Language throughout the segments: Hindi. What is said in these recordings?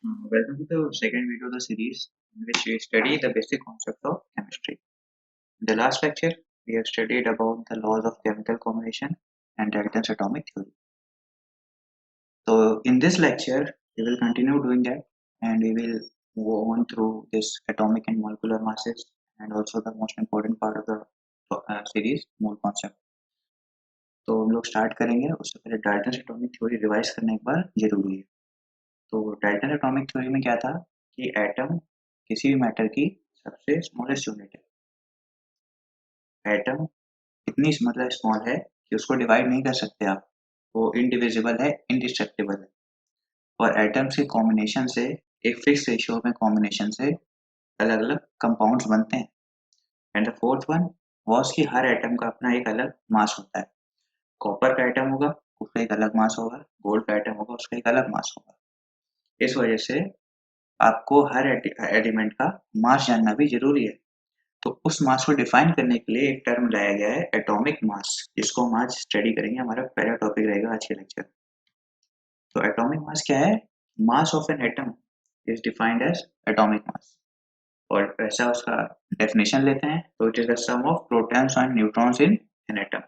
Welcome to the second video of the series in which we study the basic concept of chemistry. In the last lecture, we have studied about the laws of chemical combination and Dalton's atomic theory. So in this lecture, we will continue doing that and we will go on through this atomic and molecular masses and also the most important part of the series, mole concept. तो हम लोग स्टार्ट करेंगे उससे पहले डाल्टन एटॉमिक थ्योरी रिवाइज करना एक बार जरूरी है। तो डाल्टन एटॉमिक थ्योरी में क्या था कि एटम किसी भी मैटर की सबसे स्मॉलेस्ट यूनिट है। एटम इतनी मतलब स्मॉल है कि उसको डिवाइड नहीं कर सकते आप, वो इनडिविजिबल है, इंडिस्ट्रक्टिबल है। और एटम्स के कॉम्बिनेशन से, एक फिक्स रेशियो में कॉम्बिनेशन से अलग अलग कंपाउंड्स बनते हैं। And the fourth one was कि हर एटम का अपना एक अलग मास होता है। कॉपर का एटम होगा उसका एक अलग मास होगा, गोल्ड का एटम होगा उसका एक अलग मास होगा। इस वजह से आपको हर एलिमेंट का मास जानना भी जरूरी है। तो उस मास को डिफाइन करने के लिए एक टर्म लाया गया है एटॉमिक मास, जिसको हम आज स्टडी करेंगे। हमारा पहला टॉपिक रहेगा आज के लेक्चर। तो एटॉमिक मास क्या है? Mass of an atom is defined as atomic mass. और ऐसा उसका डेफिनेशन लेते हैं तो it is the sum of protons and neutrons in an atom.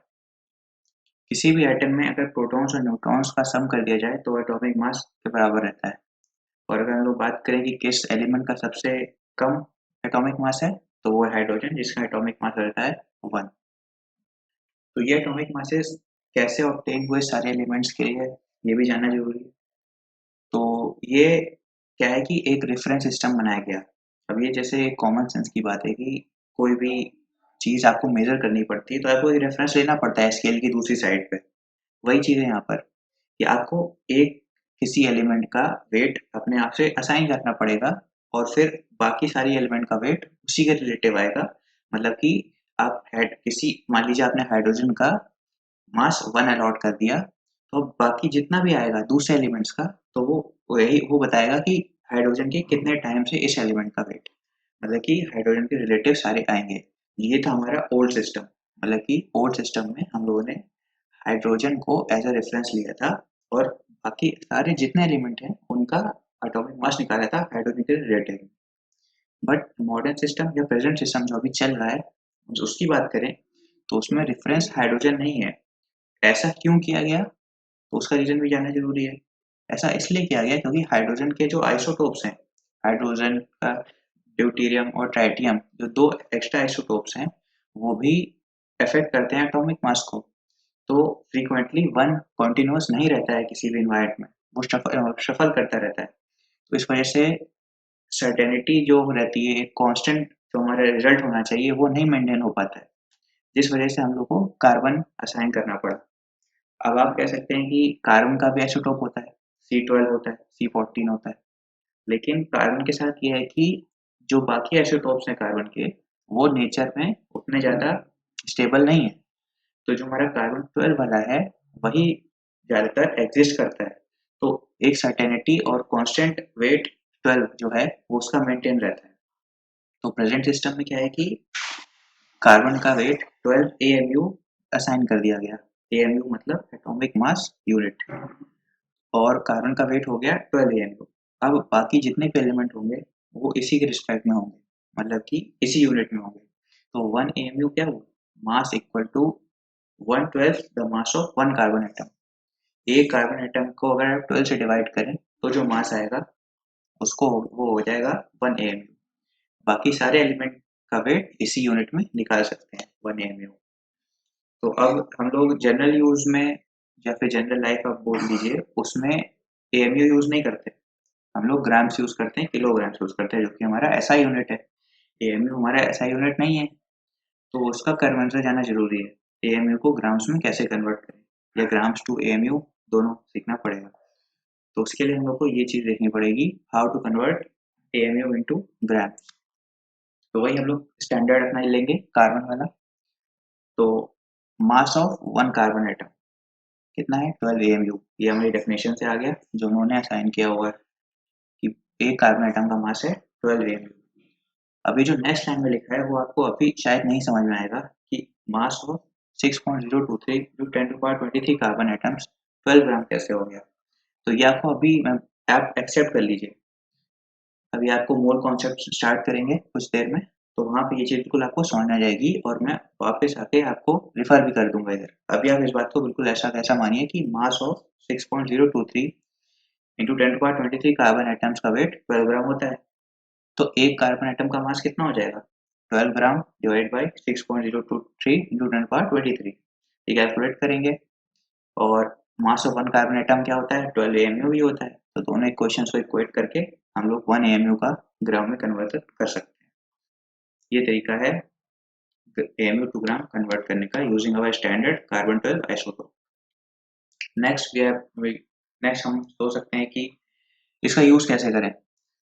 किसी भी एटम में अगर प्रोटॉन्स और न्यूट्रॉन्स का सम कर दिया जाए तो एटॉमिक मास के बराबर रहता है। और अगर हम लोग बात करें कि किस एलिमेंट का सबसे कम एटॉमिक मास है तो वो है हाइड्रोजन, जिसका एटॉमिक मास रहता है 1। तो ये एटॉमिक मासेस कैसे ऑब्टेन हुए सारे एलिमेंट्स के लिए ये भी जानना जरूरी है। तो ये क्या है कि एक रेफरेंस सिस्टम बनाया गया। अब ये जैसे कॉमन सेंस की बात है कि कोई भी चीज आपको मेजर करनी पड़ती है तो आपको एक रेफरेंस लेना पड़ता है स्केल की दूसरी साइड पे। वही चीज है यहाँ पर कि आपको एक किसी एलिमेंट का वेट अपने आप से असाइन करना पड़ेगा और फिर बाकी सारी एलिमेंट का वेट उसी के रिलेटिव आएगा। मतलब कि आप किसी, मान लीजिए आपने हाइड्रोजन का मास 1 अलॉट कर दिया, तो बाकी जितना भी आएगा दूसरे एलिमेंट्स का तो वो बताएगा कि हाइड्रोजन के कितने टाइम से इस एलिमेंट का वेट, मतलब कि हाइड्रोजन के रिलेटिव सारे आएंगे। ये था हमारा ओल्ड सिस्टम। मतलब कि ओल्ड सिस्टम में हम लोगों ने हाइड्रोजन को एज अ रेफरेंस लिया था और बाकी सारे जितने एलिमेंट हैं उनका एटॉमिक मास निकाला था हाइड्रोजन के रिलेटिव। बट मॉडर्न सिस्टम या प्रेजेंट सिस्टम जो अभी चल रहा है उसकी बात करें तो उसमें रेफरेंस हाइड्रोजन नहीं है। ऐसा क्यों किया गया तो उसका रीजन भी जानना जरूरी है। ऐसा इसलिए किया गया क्योंकि हाइड्रोजन के जो आइसोटोप्स हैं, हाइड्रोजन का ड्यूटेरियम और ट्राइटियम, जो दो एक्स्ट्रा आइसोटोप्स हैं, वो भी अफेक्ट करते हैं एटॉमिक मास को। तो फ्रीक्वेंटली वन कॉन्टिन्यूस नहीं रहता है किसी भी इन्वायरमेंट में, वो शफल करता रहता है। तो इस वजह से सर्टेनिटी जो रहती है, एक कांस्टेंट जो हमारा रिजल्ट होना चाहिए वो नहीं मेंटेन हो पाता है, जिस वजह से हम लोग को कार्बन असाइन करना पड़ा। अब आप कह सकते हैं कि कार्बन का भी आइसोटोप होता है, C12 होता है, C14 होता है। लेकिन कार्बन के साथ ये है कि जो बाकी आइसोटोप्स हैं कार्बन के, वो नेचर में उतने ज़्यादा स्टेबल नहीं है। तो जो हमारा कार्बन 12 वाला है वही ज़्यादातर एग्जिस्ट करता है। तो एक सर्टेनिटी और कांस्टेंट वेट 12 जो है वो उसका मेंटेन रहता है। तो प्रेजेंट सिस्टम में क्या है कि कार्बन का वेट 12 AMU असाइन कर दिया गया। AMU मतलब एटॉमिक मास यूनिट, और कार्बन का वेट हो गया 12 AMU। अब बाकी जितने भी एलिमेंट होंगे वो इसी के रिस्पेक्ट में होंगे, मतलब कि इसी यूनिट में होंगे। तो 1 AMU क्या हुआ? Mass equal to 1/12 the mass of 1 carbon atom. एक कार्बन एटम को अगर आप 12 से डिवाइड करें तो जो मास आएगा उसको वो हो जाएगा 1 AMU। बाकी सारे एलिमेंट का वेट इसी यूनिट में निकाल सकते हैं 1 AMU। तो अब हम लोग जनरल यूज में या फिर जनरल लाइफ आप बोल लीजिए, उसमें AMU यूज नहीं करते। हम लोग ग्राम्स यूज करते हैं, किलोग्राम्स यूज करते हैं, जो कि हमारा SI यूनिट है। AMU हमारा SI यूनिट नहीं है, तो उसका कन्वर्जन जाना जरूरी है। AMU को ग्राम्स में कैसे कन्वर्ट करें या ग्राम्स टू AMU दोनों सीखना पड़ेगा। तो उसके लिए हम लोग को ये चीज देखनी पड़ेगी, how to convert AMU into grams. तो वही हम लोग स्टैंडर्ड अपना लेंगे कार्बन वाला। तो मास ऑफ 1 कार्बन एटम कितना है? 12 AMU। ये हमारी डेफिनेशन से आ गया जो उन्होंने असाइन किया हुआ है कि एक कार्बन एटम का मास है 12 AMU। अभी जो नेक्स्ट लाइन में लिखा है वो आपको अभी शायद नहीं समझ में आएगा कि मास ऑफ 6.023 × 10⁻23 कार्बन एटम्स 12 ग्राम कैसे हो गया। तो ये आपको अभी आप एक्सेप्ट कर लीजिए अभी आपको मोल कॉन्सेप्ट स्टार्ट करेंगे कुछ देर में, तो वहाँ पे ये चीज़ बिल्कुल आपको समझ आ जाएगी और मैं वापस आके आपको रिफर भी कर दूंगा इधर। अभी आप इस बात को बिल्कुल ऐसा कैसा मानिए कि mass of 6.023 into 10⁻23 carbon atoms का वेट 12 ग्राम होता है। तो एक कार्बन एटम का मास कितना हो जाएगा? 12 ग्राम डिवाइड बाई 6.023 इंटू 10⁻23, ये कैलकुलेट करेंगे। और मास ऑफ वन कार्बन एटम क्या होता है? 12 AMU भी होता है। तो दोनों इक्वेशन को इक्वेट करके हम लोग 1 AMU का ग्राम में कन्वर्ट कर सकते हैं। ये तरीका है AMU टू ग्राम कन्वर्ट करने का using our standard carbon 12 isotope. Next हम सोच सकते हैं कि इसका यूज कैसे करें।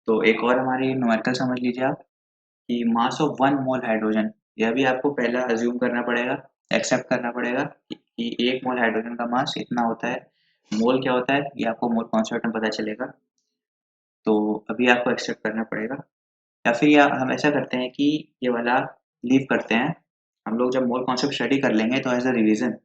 तो एक और हमारी न्यूमेरिकल समझ लीजिए आप कि मास ऑफ 1 मोल हाइड्रोजन, यह भी आपको पहला अज्यूम करना पड़ेगा, एक्सेप्ट करना पड़ेगा कि 1 मोल हाइड्रोजन का मास इतना होता है। मोल क्या होता है ये आपको मोल कॉन्सेप्ट में पता चलेगा, तो अभी आपको एक्सेप्ट करना पड़ेगा। या फिर या हम ऐसा करते हैं कि ये वाला लीव करते हैं, हम लोग जब मोल कॉन्सेप्ट स्टडी कर लेंगे तो एज अ रिवीजन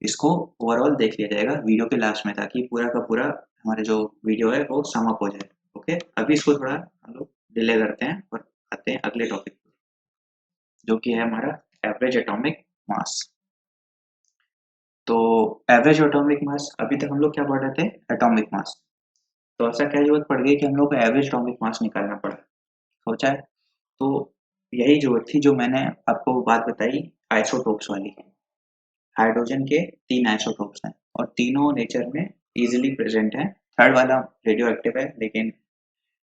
इसको ओवरऑल देख लिया जाएगा वीडियो के लास्ट में, ताकि पूरा का पूरा हमारे जो वीडियो है वो सम अप हो जाए। ओके, अभी इसको थोड़ा हम लोग डिले करते हैं और आते हैं अगले टॉपिक पर, जो कि है हमारा एवरेज एटॉमिक मास। तो एवरेज एटॉमिक मास, अभी तक हम लोग क्या पढ़ रहे थे? Atomic mass. तो ऐसा क्या जरूरत पड़ गई कि हम लोग को एवरेज एटॉमिक मास निकालना पड़ा? सोचा है? तो यही जरूरत थी जो मैंने आपको बात बताई आइसोटोप्स वाली। हाइड्रोजन के 3 आइसोटोप्स हैं और तीनों नेचर में इजीली प्रेजेंट हैं। थर्ड वाला रेडियो एक्टिव है, लेकिन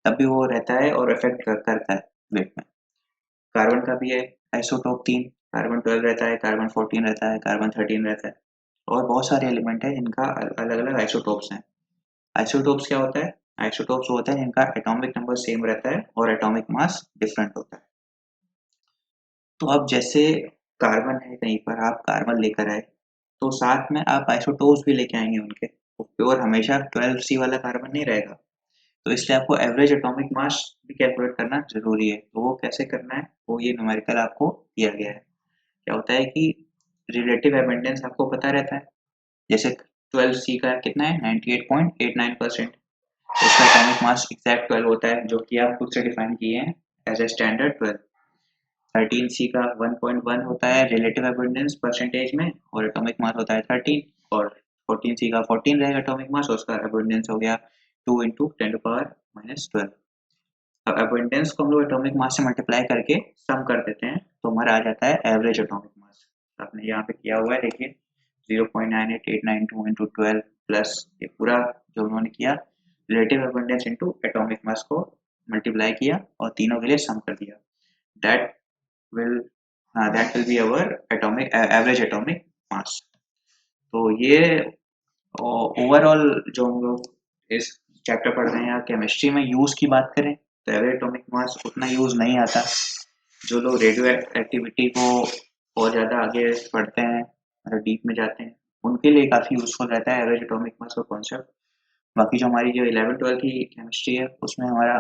तब भी वो रहता है और इफेक्ट करता है वेट में। कार्बन का भी है आइसोटोप 3, कार्बन 12 रहता है, कार्बन 14 रहता है, कार्बन 13 रहता है। और बहुत सारे एलिमेंट है जिनका अलग अलग आइसोटोप्स हैं। आइसोटोप्स क्या होता है? आइसोटोप्स होता है जिनका एटॉमिक नंबर सेम रहता है और एटॉमिक मास डिफरेंट होता है। तो अब जैसे कार्बन है, कहीं पर आप कार्बन लेकर आए तो साथ में आप आइसोटोप्स भी लेके आएंगे उनके, तो प्योर हमेशा 12C वाला कार्बन नहीं रहेगा। तो इसलिए आपको एवरेज एटॉमिक मास भी कैलकुलेट करना जरूरी है। तो वो कैसे करना है, वो ये न्यूमेरिकल आपको दिया गया है। क्या होता है कि रिलेटिव एबंडेंस आपको पता रहता है। जैसे 12C का कितना है? 98.89%। उसका एटॉमिक मास एग्जैक्ट 12 होता है, जो कि आप खुद से डिफाइन किए हैं एज ए स्टैंडर्ड 12। 13C का 1.1 होता है रिलेटिव एबंडेंस परसेंटेज में, और एटॉमिक मास होता है 13। और 14C का 14 रहेगा एटॉमिक मास, और उसका एबंडेंस हो गया 2 इंटू 10⁻⁻12। अब एबंडेंस को हम लोग एटॉमिक मास से मल्टीप्लाई करके सम कर देते हैं, तो हमारा आ जाता है एवरेज एटॉमिक मास। आपने यहाँ पे किया हुआ है, देखिए 0.98892 इंटू 12 प्लस ये पूरा जो उन्होंने किया relative abundance into atomic mass को मल्टीप्लाई किया और तीनों के लिए सम कर दिया। That will that will be our atomic average atomic mass। तो ये ओवरऑल जो हम लोग इस चैप्टर पढ़ रहे हैं या केमिस्ट्री में यूज की बात करें तो एवरेज एटॉमिक मास उतना यूज नहीं आता। जो लोग रेडियो एक्टिविटी को और ज़्यादा आगे पढ़ते हैं और डीप में जाते हैं, उनके लिए काफ़ी यूजफुल रहता है एवरेज एटॉमिक मास का कॉन्सेप्ट। बाकी जो हमारी जो 11-12 की केमिस्ट्री है उसमें हमारा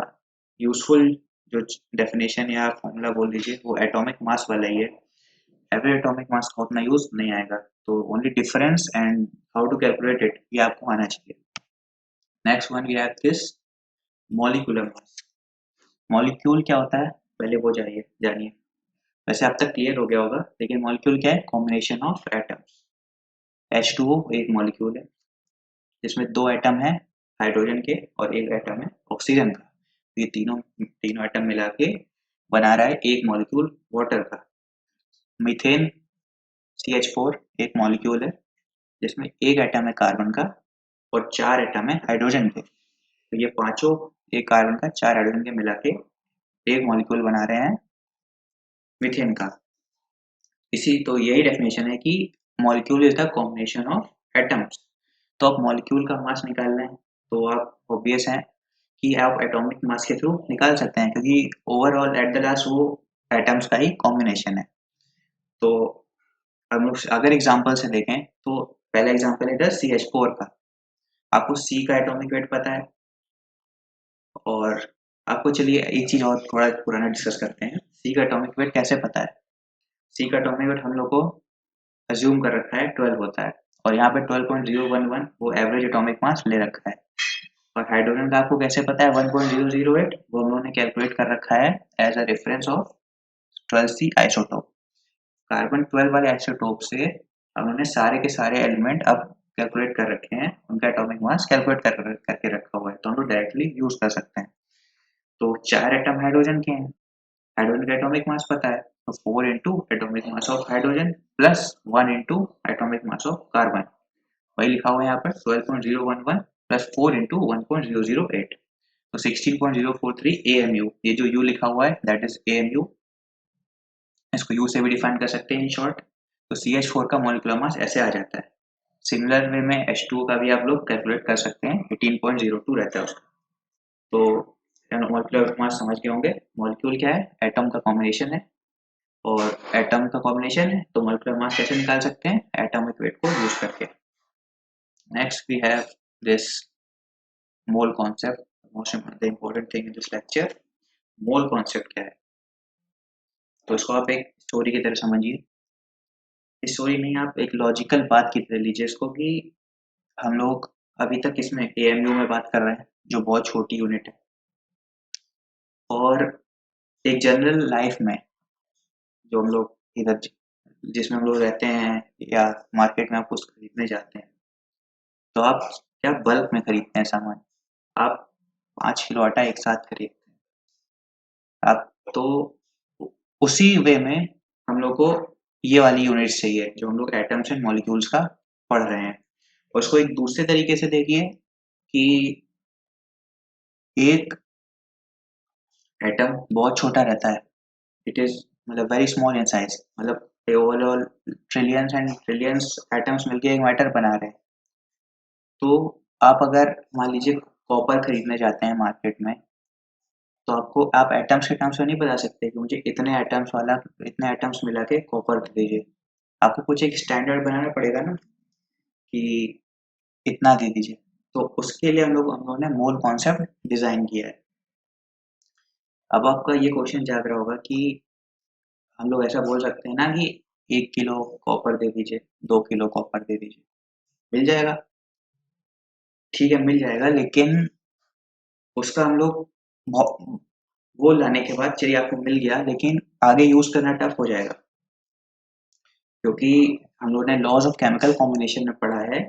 यूजफुल जो डेफिनेशन या फॉर्मूला बोल लीजिए वो एटॉमिक मास वाला ही है। एवरेज एटॉमिक मास का उतना यूज नहीं आएगा। तो only difference and how to calculate it ये आपको आना चाहिए। Next one we have this molecular mass. Molecule क्या होता है पहले वो जानिए। वैसे अब तक क्लियर हो गया होगा, लेकिन मॉलिक्यूल क्या है? Combination of atoms. H2O एक मॉलिक्यूल है जिसमें 2 एटम है हाइड्रोजन के और एक एटम है ऑक्सीजन का। ये तीनों तीनों एटम मिला के बना रहा है एक मॉलिक्यूल वाटर का। मीथेन CH4 एक मॉलिक्यूल है जिसमें एक एटम है कार्बन का और 4 एटम है हाइड्रोजन के। तो ये पांचों एक कार्बन का 4 हाइड्रोजन के मिला के एक मॉलिक्यूल बना रहे हैं मीथेन का। तो यही डेफिनेशन है कि molecule is the combination of atoms. तो आप मॉलिक्यूल का मास निकालना है तो आप ऑब्वियस है कि आप एटॉमिक मास के थ्रू निकाल सकते हैं, क्योंकि ओवरऑल एट द लास्ट वो एटम्स का ही कॉम्बिनेशन है। तो हम लोग अगर एग्जांपल से देखें तो पहला एग्जांपल है CH4 का। आपको C का एटॉमिक वेट पता है, और आपको चलिए एक चीज और थोड़ा पुराना डिस्कस करते हैं। C का एटॉमिक वेट कैसे पता है? C का एटॉमिक वेट हम लोग को अज्यूम कर रखा है 12 होता है, और यहाँ पे 12.011 वो एवरेज एटॉमिक मास ले रखा है। और हाइड्रोजन का आपको कैसे पता है 1.008? वो हम लोगों ने कैलकुलेट कर रखा है as a reference of 12C isotope. Carbon 12 वाले आइसोटोप से हम लोगों ने सारे के सारे एलिमेंट अब कैलकुलेट कर रखे हैं, उनका एटॉमिक मास कैलकुलेट करके रखा हुआ है, तो हम लोग डायरेक्टली यूज कर सकते हैं। तो 4 एटम हाइड्रोजन के हैं, हाइड्रोजन का एटॉमिक मास पता है, तो 4 into atomic mass of hydrogen plus 1 into atomic mass of carbon, वही लिखा हुआ है यहाँ पर 12.011 प्लस 4 इंटू 1.008, तो 16.043 AMU। ये जो U लिखा हुआ है दैट इज AMU, इसको U से भी डिफाइन कर सकते हैं इन शॉर्ट। तो CH4 का मॉलिक्यूलर मास ऐसे आ जाता है। सिमिलर वे में H2O का भी आप लोग कैलकुलेट कर सकते हैं, 18.02 रहता है उसका। तो मॉलिक्यूलर मास समझ गए होंगे। मॉलिक्यूल क्या है? एटम का कॉम्बिनेशन है, और एटम का कॉम्बिनेशन है तो मॉलिक्यूलर मास कैसे निकाल सकते हैं? एटॉमिक वेट को यूज करके। Next we have this mole concept, most important thing in this lecture. Mole concept क्या है? तो इसको आप एक स्टोरी की तरह समझिए। स्टोरी नहीं, आप एक लॉजिकल बात की तरह लीजिए इसको, कि हम लोग अभी तक इसमें AMU में बात कर रहे हैं जो बहुत छोटी यूनिट है, और एक जनरल लाइफ में जो हम लोग इधर जिसमें हम लोग रहते हैं या मार्केट में आप कुछ खरीदने जाते हैं, तो आप क्या बल्क में खरीदते हैं सामान, आप 5 किलो आटा एक साथ खरीदते हैं आप। तो उसी वे में हम लोग को ये वाली यूनिट चाहिए जो हम लोग एटम्स एंड मॉलिक्यूल्स का पढ़ रहे हैं। और उसको एक दूसरे तरीके से देखिए कि एक एटम बहुत छोटा रहता है, इट इज मतलब वेरी स्मॉल इन साइज, मतलब overall trillions and trillions atoms मिलके एक मैटर बना रहे हैं। तो आप अगर मान लीजिए कॉपर खरीदने जाते हैं मार्केट में, तो आपको आप एटम्स के टर्म्स में नहीं बता सकते कि मुझे इतने एटम्स वाला, इतने एटम्स मिला के कॉपर दे दीजिए। आपको कुछ एक स्टैंडर्ड बनाना पड़ेगा ना कि इतना दे दीजिए। तो उसके लिए हम लोगों ने मोल कॉन्सेप्ट डिजाइन किया है। अब आपका ये क्वेश्चन जाग रहा होगा कि हम लोग ऐसा बोल सकते हैं ना कि 1 किलो कॉपर दे दीजिए, 2 किलो कॉपर दे दीजिए, मिल जाएगा। ठीक है मिल जाएगा, लेकिन उसका हम लोग वो लाने के बाद चलिए आपको मिल गया, लेकिन आगे यूज करना टफ हो जाएगा, क्योंकि हम लोगों ने लॉज ऑफ केमिकल कॉम्बिनेशन में पढ़ा है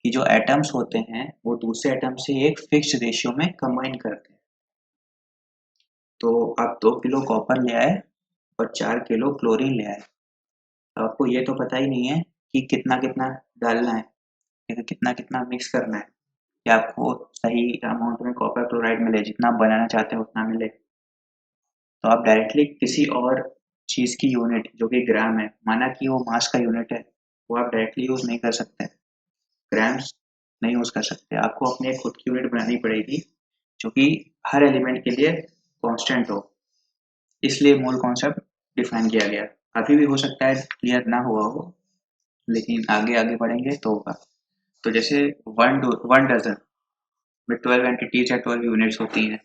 कि जो एटम्स होते हैं वो दूसरे एटम से एक फिक्स्ड रेशियो में कंबाइन करते हैं। तो आप 2 किलो कॉपर ले आए और 4 किलो क्लोरीन ले आए, तो आपको ये तो पता ही नहीं है कि कितना कितना डालना है, कितना कितना मिक्स करना है, कि आपको सही अमाउंट में कॉपर क्लोराइड मिले, जितना आप बनाना चाहते हैं उतना मिले। तो आप डायरेक्टली किसी और चीज़ की यूनिट जो कि ग्राम है, माना कि वो मास का यूनिट है, वो आप डायरेक्टली यूज नहीं कर सकते, ग्राम्स नहीं यूज कर सकते। आपको अपनी एक खुद की यूनिट बनानी पड़ेगी जो कि हर एलिमेंट के लिए कांस्टेंट हो, इसलिए मोल कॉन्सेप्ट डिफाइन किया गया। अभी भी हो सकता है क्लियर ना हुआ हो, लेकिन आगे आगे बढ़ेंगे तो होगा। तो जैसे वन डजन में 12 एंटिटीज या 12 यूनिट्स होती हैं,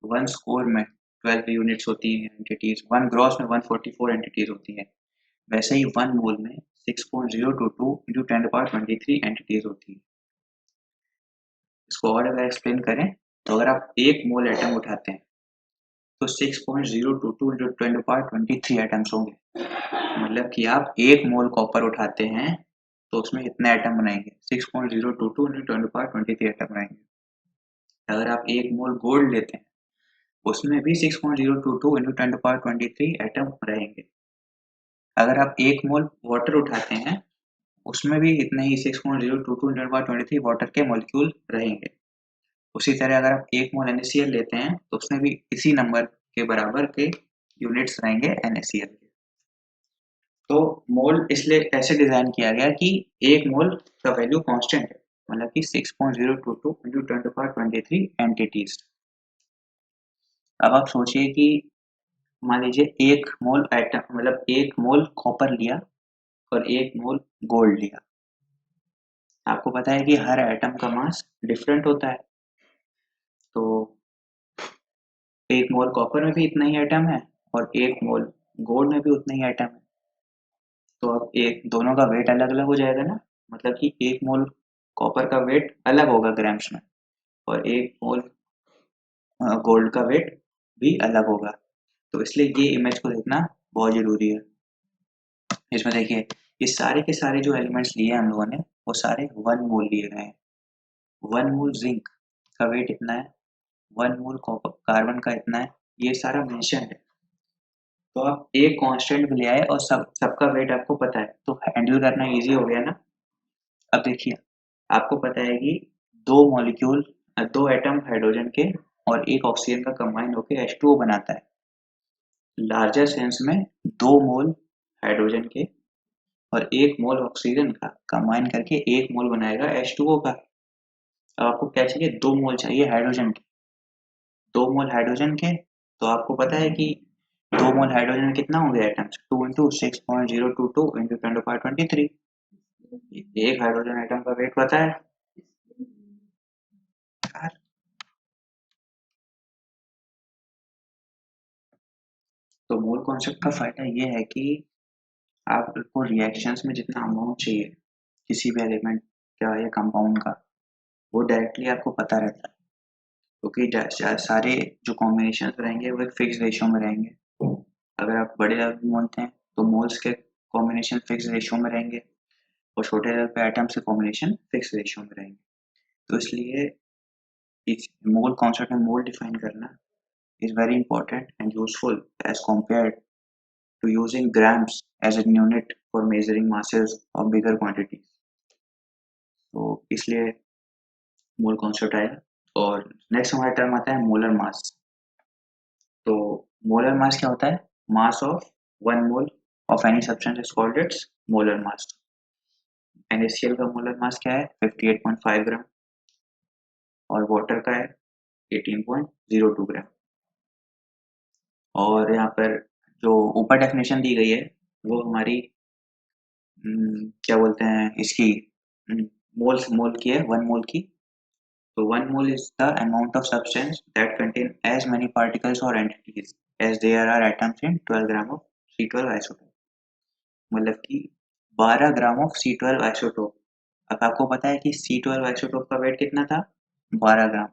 वन स्कोर में 12 यूनिट्स होती हैं एंटिटीज, वन ग्रॉस में 144 एंटिटीज होती हैं, वैसे ही वन मोल में 6.022 इंटू 10 पावर 23 एंटिटीज होती है। इसको और अगर एक्सप्लेन करें तो अगर आप एक मोल एटम उठाते हैं तो 6.022 इंटू 10 पावर 23 एटम्स होंगे, मतलब कि आप एक मोल कॉपर उठाते हैं तो उसमें कितने एटम बनाएंगे? 6.022 इंटू 10 पावर 23 एटम बनाएंगे। अगर आप एक मोल गोल्ड लेते हैं उसमें भी 6.022 इंटू 10 पावर 23 एटम रहेंगे। अगर आप एक मोल वाटर उठाते हैं उसमें भी इतने ही 6.022 इंटू 10 पावर 23 वाटर के मॉलिक्यूल रहेंगे। उसी तरह अगर आप एक मोल NaCl लेते हैं तो उसमें भी इसी नंबर के बराबर के यूनिट्स रहेंगे NaCl के। तो मोल इसलिए ऐसे डिजाइन किया गया कि एक मोल का वैल्यू कांस्टेंट है, मतलब कि 6.022 इंटू 10 पावर 23 एंटिटीज। अब आप सोचिए कि मान लीजिए एक मोल एटम, मतलब एक मोल कॉपर लिया और एक मोल गोल्ड लिया। आपको पता है कि हर एटम का मास डिफरेंट होता है, तो एक मोल कॉपर में भी इतना ही एटम है और एक मोल गोल्ड में भी उतना ही एटम है। तो अब एक दोनों का वेट अलग अलग हो जाएगा ना, मतलब कि एक मोल कॉपर का वेट अलग होगा ग्राम्स में, और 1 मोल गोल्ड का वेट भी अलग होगा। तो इसलिए ये इमेज को देखना बहुत ज़रूरी है। इसमें देखिए ये सारे के सारे जो एलिमेंट्स लिए हैं हम लोगों ने वो सारे 1 मोल लिए गए हैं। 1 मोल जिंक का वेट इतना है, 1 मोल कार्बन का इतना है, ये सारा मेंशन है। तो आप एक कांस्टेंट भी ले आए और सबका वेट आपको पता है तो हैंडल करना इजी हो गया ना। अब देखिए आपको पता है कि दो एटम हाइड्रोजन के और एक ऑक्सीजन का कंबाइन होकर H2O बनाता है। लार्जर सेंस में 2 मोल हाइड्रोजन के और 1 मोल ऑक्सीजन का कंबाइन करके 1 मोल बनाएगा H2O का। अब आपको क्या चाहिए, 2 मोल चाहिए हाइड्रोजन के। 2 मोल हाइड्रोजन के तो आपको पता है कि 2 मोल हाइड्रोजन में कितना हो गया एटम्स, 2 इंटू 6.022 इंटू 10⁻23। एक हाइड्रोजन एटम का वेट पता है। तो मोल कॉन्सेप्ट का फायदा ये है कि आपको रिएक्शंस में जितना अमाउंट चाहिए किसी भी एलिमेंट का या कंपाउंड का वो डायरेक्टली आपको पता रहता है, क्योंकि सारे जो कॉम्बिनेशन रहेंगे वो एक फिक्स रेशियो में रहेंगे। अगर आप बड़े लेवल पे बोलते हैं तो मोल्स के कॉम्बिनेशन फिक्स रेशियो में रहेंगे और छोटे लेवल पे एटम्स के कॉम्बिनेशन फिक्स रेशियो में रहेंगे। तो इसलिए इस मोल कॉन्सेप्ट में मोल डिफाइन करना is very important and useful as compared to using grams as a unit for measuring masses of bigger quantities. तो इसलिए मोल कॉन्सेप्ट आया। और नेक्स्ट हमारा टर्म आता है मोलर मास। तो मोलर मास क्या होता है, mass of 1 mole of any substance is called its molar mass. NaCl का मोलर मास क्या है 58.5 ग्राम और वाटर का है 18.02 ग्राम। और यहाँ पर जो ऊपर डेफिनेशन दी गई है वो हमारी क्या बोलते हैं इसकी मोल की है, 1 मोल की। तो 1 mole is the amount of substance that contain as many particles or entities as there are atoms in 12 gram of C12 isotope। मतलब कि 12 ग्राम ऑफ C12 आइसोटोप। अब आपको पता है कि C12 आइसोटोप का वेट कितना था 12 ग्राम,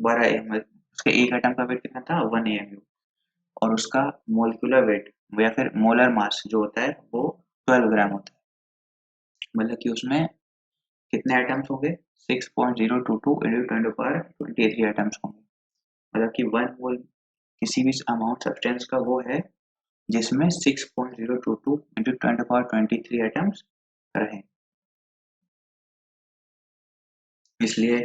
12 उसके एक एटम का वेट कितना था 1 AMU और उसका मोलिकुलर वेट या फिर मोलर मास जो होता है वो 12 ग्राम होता है। मतलब कि उसमें कितने एटम्स होंगे 6.022 into 10⁻23 एटम्स होंगे। मतलब कि 1 मोल किसी भी अमाउंट सब्सटेंस का वो है जिसमें 6.022 into 10⁻23 एटम्स रहे। इसलिए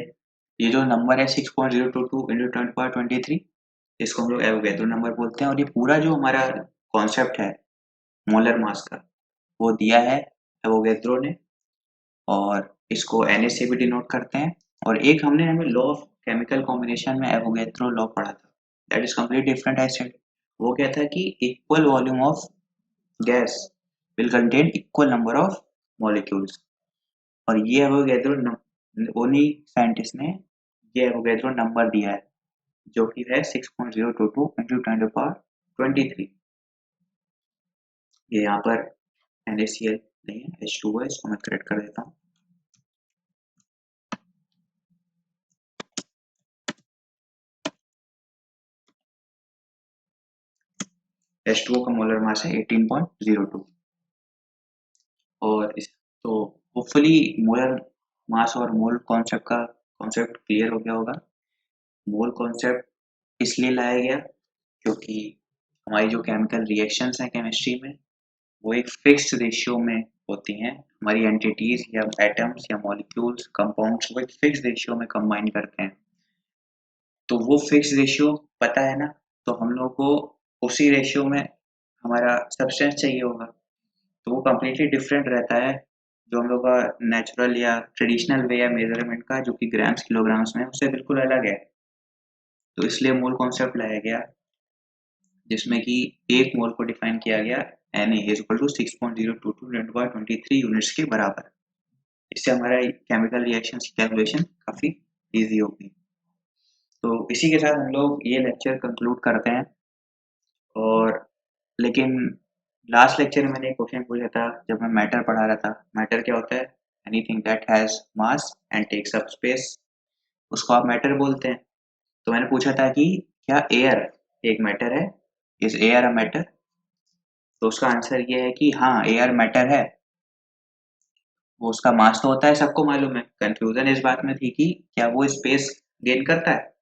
ये जो नंबर है 6.022 into 10⁻23 इसको हम लोग एवोगैड्रो नंबर बोलते हैं। और ये पूरा जो हमारा कॉन्सेप्ट है मोलर मास का वो दिया है एवोगैड्रो ने और इसको Na से भी डिनोट करते हैं। और एक हमने हमें लॉ ऑफ केमिकल कॉम्बिनेशन में एवोगैड्रो लॉ पढ़ा था, that is complete different. I said वो क्या था कि equal volume of gas will contain equal number of molecules. और ये एवोगैड्रो उन्हीं साइंटिस्ट ने ये एवोगैड्रो नंबर दिया है जो कि है 6.022 into 10⁻23। ये यहाँ पर NaCl नहीं है H2O है, इसको मैं करेक्ट कर देता हूँ। H2O का मोलर मास है 18.02 और इस तो होपफुली मोलर मास और मोल कॉन्सेप्ट का कॉन्सेप्ट क्लियर हो गया होगा। मोल कॉन्सेप्ट इसलिए लाया गया क्योंकि हमारी जो केमिकल रिएक्शंस हैं केमिस्ट्री में वो एक फिक्स्ड रेशियो में होती हैं। हमारी एंटिटीज या एटम्स या मॉलिक्यूल्स कंपाउंड्स वो एक फिक्स्ड रेशियो में कंबाइन करते हैं। तो वो फिक्स्ड रेशियो पता है ना, तो हम लोग को उसी रेशियो में हमारा सब्सटेंस चाहिए होगा। तो वो कम्प्लीटली डिफरेंट रहता है जो हम लोग का नेचुरल या ट्रेडिशनल वे है मेजरमेंट का जो कि ग्राम्स किलोग्राम्स में उससे बिल्कुल अलग है। तो इसलिए मोल कॉन्सेप्ट लाया गया जिसमें कि एक मोल को डिफाइन किया गया Na is equal to 6.022 units के बराबर। इससे हमारा केमिकल रिएक्शन की कैलकुलेशन काफ़ी इजी होगी। तो इसी के साथ हम लोग ये लेक्चर कंक्लूड करते हैं। और लेकिन लास्ट लेक्चर में मैंने एक क्वेश्चन पूछा था जब मैं मैटर पढ़ा रहा था। मैटर क्या होता है, anything that has mass and takes up space. उसको आप मैटर बोलते हैं। तो मैंने पूछा था कि क्या एयर एक मैटर है, इज एयर अ मैटर? तो उसका आंसर ये है कि हाँ, एयर मैटर है। वो उसका मास तो होता है, सबको मालूम है। कंफ्यूजन इस बात में थी कि क्या वो स्पेस गेन करता है।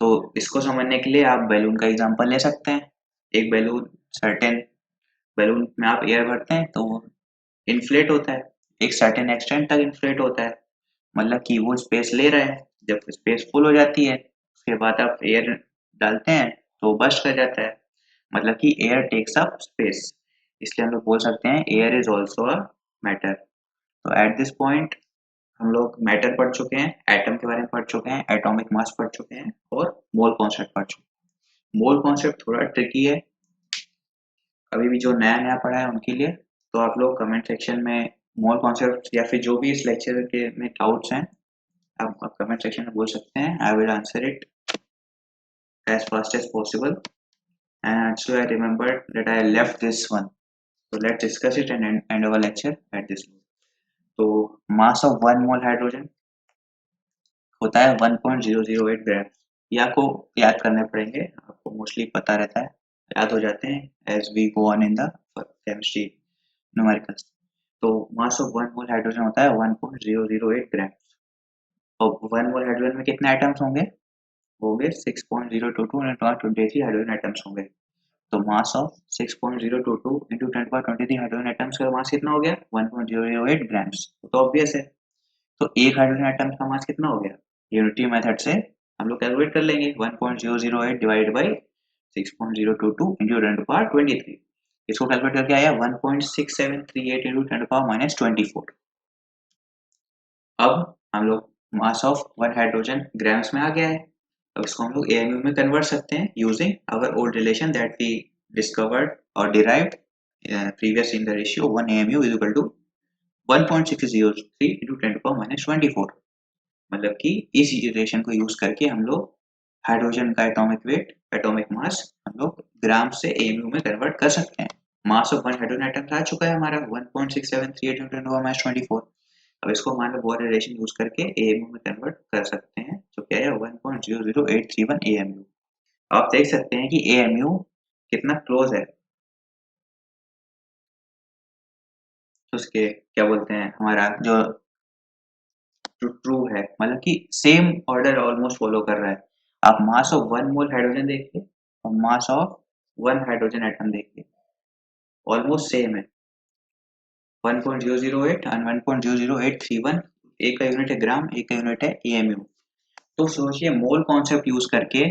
तो इसको समझने के लिए आप बैलून का एग्जांपल ले सकते हैं। एक बैलून, सर्टेन बैलून में आप एयर भरते हैं तो वो इन्फ्लेट होता है, एक सर्टेन एक्सटेंट तक इन्फ्लेट होता है, मतलब कि वो स्पेस ले रहे हैं। जब स्पेस फुल हो जाती है उसके बाद आप एयर डालते हैं तो बस्ट कर जाता है, मतलब कि एयर टेक्स अप स्पेस। इसलिए हम लोग बोल सकते हैं air is also a matter. तो एट दिस पॉइंट हम लोग मैटर पढ़ चुके हैं, एटम के बारे में पढ़ चुके हैं, एटॉमिक मास पढ़ चुके हैं और मोल कॉन्सेप्ट पढ़ चुके हैं। मोल कॉन्सेप्ट थोड़ा ट्रिकी है, अभी भी जो नया नया पढ़ा है उनके लिए। तो आप लोग कमेंट सेक्शन में मोल कॉन्सेप्ट या फिर जो भी इस लेक्चर के में डाउट्स हैं आप कमेंट सेक्शन में बोल सकते हैं। I will answer it as fast as possible. And also I remembered that I left this one. So let's discuss it and end our lecture at this point. तो mass of one mole hydrogen होता है 1.008 ग्राम। ये आपको याद करने पड़ेंगे, आपको मोस्टली पता रहता है, याद हो जाते हैं as we go on in the chemistry numericals। तो mass of one mole hydrogen होता है 1.008 ग्राम। और वन मोल हाइड्रोजन में कितने आइटम्स होंगे 6.022 × 1023 हाइड्रोजन आइटम्स होंगे। तो mass of 6.022 into 1023 hydrogen atoms का मास कितना हो गया 1.008 ग्राम्स। तो ऑब्वियस है। तो एक हाइड्रोजन एटम का मास कितना हो गया, यूनिटी मेथड से हम लोग कैलकुलेट कर लेंगे 1.008 डिवाइड बाई 6.022 into 1023। इसको कैलकुलेट करके आया 1.6738 into 10⁻24। अब हम लोग मास ऑफ वन हाइड्रोजन ग्राम्स में आ गया है। अब इसको हम लोग एएमयू में कन्वर्ट सकते हैं using our old relation that we discovered or derived previous in the ratio 1 AMU is equal to 1.603 into 10⁻24। मतलब कि इस रिलेशन को यूज करके हम लोग हाइड्रोजन का एटॉमिक वेट, एटॉमिक मास हम लोग ग्राम से एएमयू में कन्वर्ट कर सकते हैं। Mass of one hydrogen atom आ चुका है हमारा 1.6738 into 10⁻24। अब इसको मान लो बोर रिलेशन यूज करके एएमयू में कन्वर्ट कर सकते हैं, जो क्या है 1.00831 एएमयू। आप देख सकते हैं कि एएमयू कितना क्लोज है तो उसके क्या बोलते हैं हमारा जो ट्रू है, मतलब कि सेम ऑर्डर ऑलमोस्ट फॉलो कर रहा है। आप मास ऑफ वन मोल हाइड्रोजन देखिए और मास ऑफ वन हाइड्रोजन एटम देखिए, ऑलमोस्ट सेम है 1.008 और 1.00831। एक का यूनिट है ग्राम, एक का यूनिट है एएमयू। तो सोचिए मोल कॉन्सेप्ट यूज करके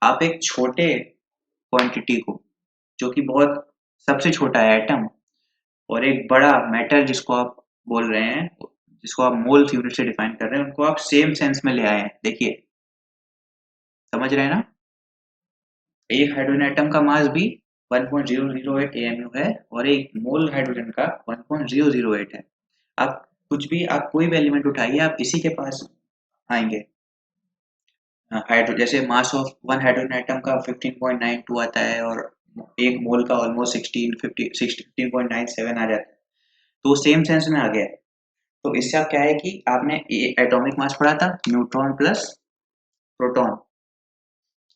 आप एक छोटे क्वांटिटी को, जो कि बहुत सबसे छोटा है एटम, और एक बड़ा मैटर जिसको आप बोल रहे हैं, जिसको आप मोल्स यूनिट से डिफाइन कर रहे हैं, उनको आप सेम सेंस में ले आए हैं। देखिए समझ रहे हैं ना, एक हाइड्रोजन एटम का मास भी 1.008 एएमयू है और एक मोल हाइड्रोजन का 1.008 है। आप कुछ भी, आप कोई भी एलिमेंट उठाइए आप इसी के पास आएंगे। हाइड्रो जैसे मास ऑफ वन हाइड्रोजन एटम का 15.92 आता है और एक मोल का ऑलमोस्ट 16.97 आ जाता है। तो सेम सेंस में आ गया है। तो इससे क्या है कि आपने एटॉमिक मास पढ़ा था न्यूट्रॉन प्लस प्रोटॉन,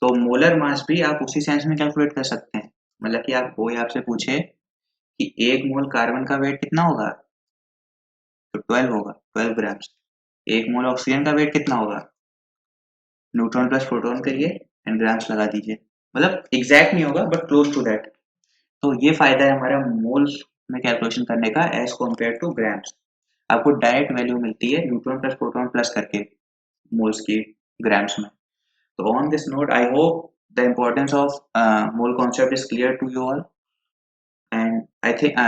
तो मोलर मास भी आप उसी सेंस में कैलकुलेट कर सकते हैं। मतलब कि आप कोई आपसे पूछे कि एक मोल कार्बन का वेट कितना होगा तो 12 होगा, 12 ग्राम्स। एक मोल ऑक्सीजन का वेट कितना होगा, न्यूट्रॉन प्लस प्रोटॉन करिए एंड ग्राम्स लगा दीजिए, मतलब एग्जैक्ट नहीं होगा बट क्लोज टू दैट। तो ये फायदा है हमारा मोल्स में कैलकुलेशन करने का एज कम्पेयर टू ग्राम्स। आपको डायरेक्ट वैल्यू मिलती है न्यूट्रॉन प्लस प्रोटॉन प्लस करके मोल्स की ग्राम्स में। So on this note, I hope the importance of mole concept is clear to you all. And I think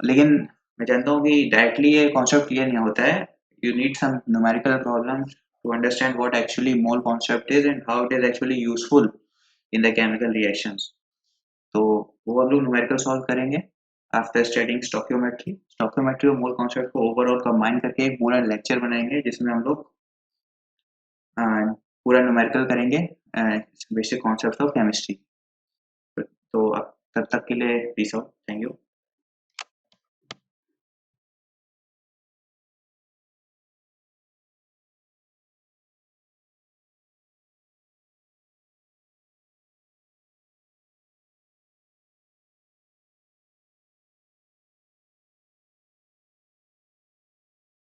लेकिन मैं जानता हूँ कि डायरेक्टली ये कॉन्सेप्ट क्लियर नहीं होता है। You need some numerical problems to understand what actually mole concept is and how it is actually useful in the chemical reactions. तो वो हम लोग न्यूमेरिकल सॉल्व करेंगे आफ्टर स्टडिंग स्टोकियोमेट्री। स्टोकियोमेट्री और मोल कॉन्सेप्ट को ओवरऑल कंबाइन करके एक पूरा लेक्चर बनाएंगे जिसमें हम लोग पूरा न्यूमेरिकल करेंगे बेसिक कॉन्सेप्ट ऑफ केमिस्ट्री। तो अब तब तक के लिए पीस आउट, थैंक यू।